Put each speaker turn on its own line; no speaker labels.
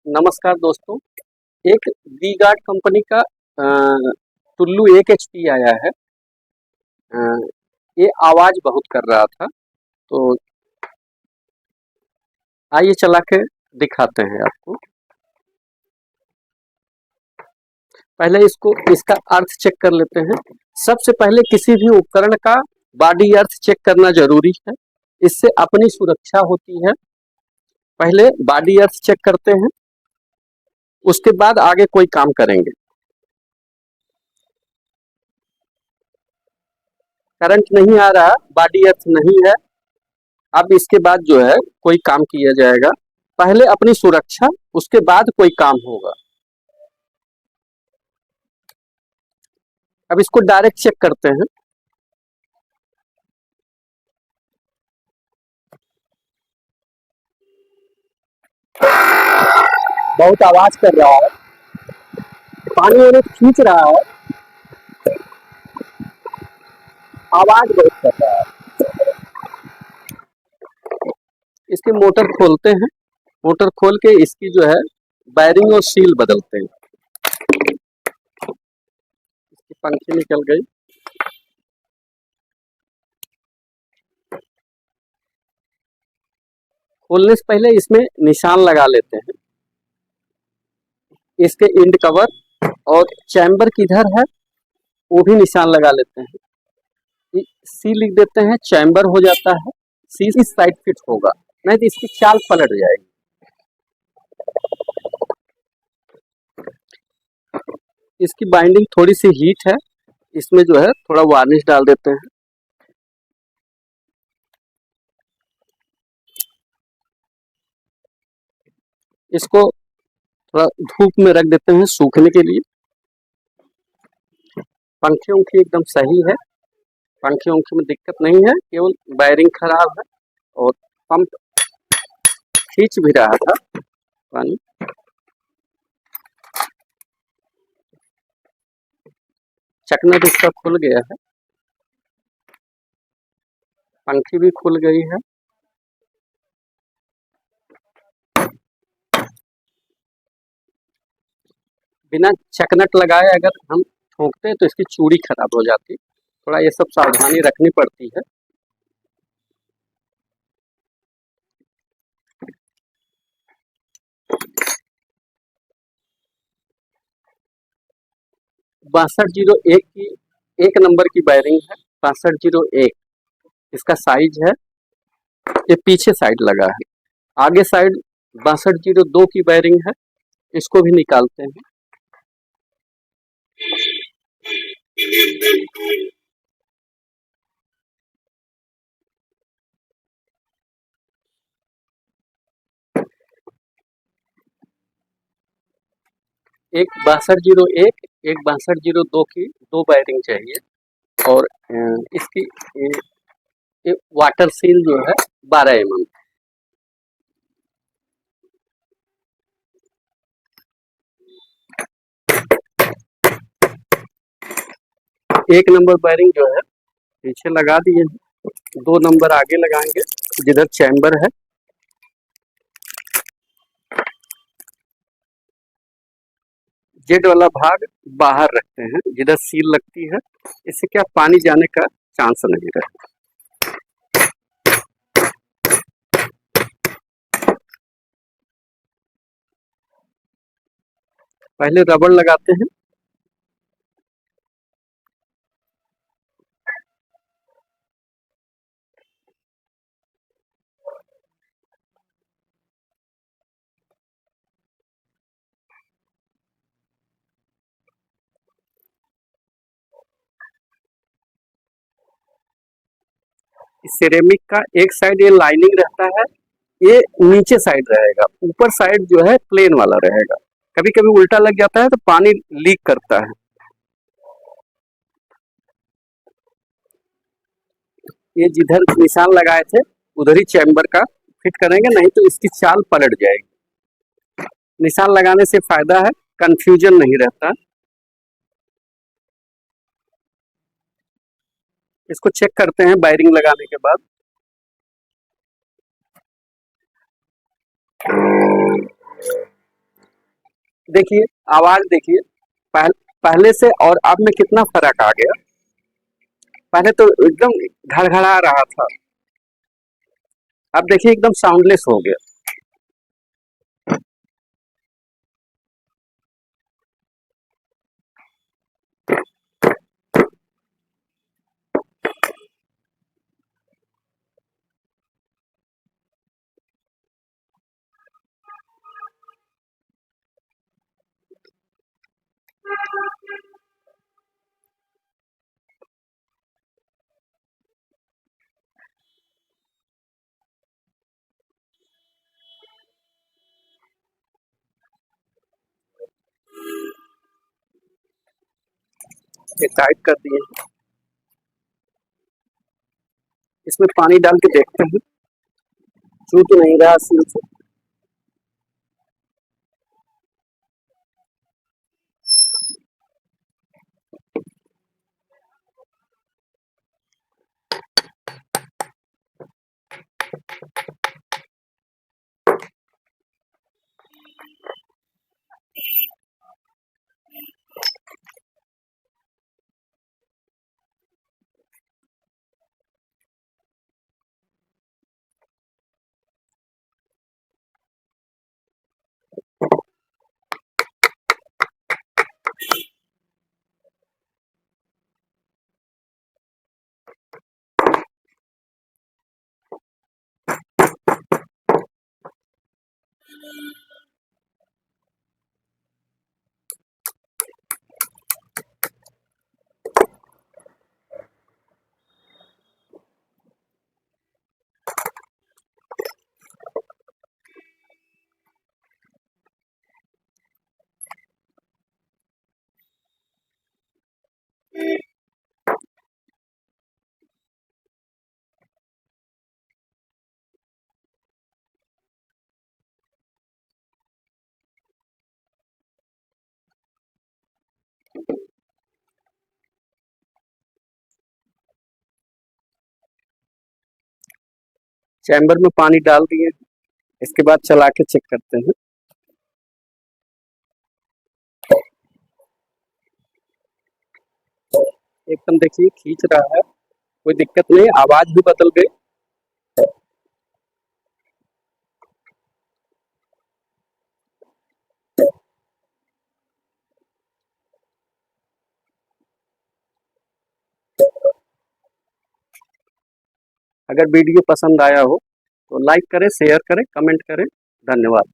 नमस्कार दोस्तों। एक वी गार्ड कंपनी का टुल्लू 1 एचपी आया है। अ, ये आवाज बहुत कर रहा था, तो आइए चला के दिखाते हैं आपको। पहले इसका अर्थ चेक कर लेते हैं। सबसे पहले किसी भी उपकरण का बॉडी अर्थ चेक करना जरूरी है, इससे अपनी सुरक्षा होती है। पहले बॉडी अर्थ चेक करते हैं, उसके बाद आगे कोई काम करेंगे। करंट नहीं आ रहा, बॉडी अर्थ नहीं है। अब इसके बाद जो है कोई काम किया जाएगा। पहले अपनी सुरक्षा, उसके बाद कोई काम होगा। अब इसको डायरेक्ट चेक करते हैं। बहुत आवाज कर रहा है, पानी वानी खींच रहा है, आवाज बहुत कर रहा है। इसकी मोटर खोलते हैं। मोटर खोल के इसकी जो है वायरिंग और सील बदलते हैं। इसकी पंखी निकल गई। खोलने से पहले इसमें निशान लगा लेते हैं। इसके इंड कवर और चैम्बर किधर है वो भी निशान लगा लेते हैं। सी लिख देते हैं, चैम्बर हो जाता है। सी इस साइड फिट होगा, नहीं तो इसकी चाल पलट जाएगी। इसकी बाइंडिंग थोड़ी सी हीट है, इसमें जो है थोड़ा वार्निश डाल देते हैं। इसको थोड़ा धूप में रख देते हैं सूखने के लिए। पंखे उंखे एकदम सही है, पंखे उंखे में दिक्कत नहीं है, केवल वायरिंग खराब है। और पंप खींच भी रहा था पानी। चकनट इसका खुल गया है, पंखी भी खुल गई है। बिना चकनट लगाए अगर हम ठोकते तो इसकी चूड़ी खराब हो जाती। थोड़ा ये सब सावधानी रखनी पड़ती है। बासठ 01 की 1 नंबर की वायरिंग है। 6201 इसका साइज है। ये पीछे साइड लगा है, आगे साइड 6202 की वायरिंग है। इसको भी निकालते हैं। एक 6201, एक 6202 की 2 वायरिंग चाहिए। और इसकी ये वाटर सील जो है 12 mm। एक नंबर वायरिंग जो है पीछे लगा दिए हैं, 2 नंबर आगे लगाएंगे जिधर चैम्बर है। जेड वाला भाग बाहर रखते हैं जिधर सील लगती है, इससे क्या पानी जाने का चांस नहीं रहता। पहले रबड़ लगाते हैं। सिरेमिक का एक साइड ये लाइनिंग रहता है, ये नीचे साइड रहेगा, ऊपर साइड जो है प्लेन वाला रहेगा। कभी कभी उल्टा लग जाता है तो पानी लीक करता है। ये जिधर निशान लगाए थे उधर ही चैम्बर का फिट करेंगे, नहीं तो इसकी चाल पलट जाएगी। निशान लगाने से फायदा है, कंफ्यूजन नहीं रहता। इसको चेक करते हैं वायरिंग लगाने के बाद। देखिए आवाज देखिए, पहले से और अब में कितना फर्क आ गया। पहले तो एकदम घड़घड़ा रहा था, अब देखिए एकदम साउंडलेस हो गया। ये टाइट कर दिए, इसमें पानी डाल के देखते हैं, छूट नहीं रहा सील से। चैम्बर में पानी डाल दिए, इसके बाद चला के चेक करते हैं। एकदम देखिए खींच रहा है, कोई दिक्कत नहीं, आवाज भी बदल गई। अगर वीडियो पसंद आया हो तो लाइक करें, शेयर करें, कमेंट करें। धन्यवाद।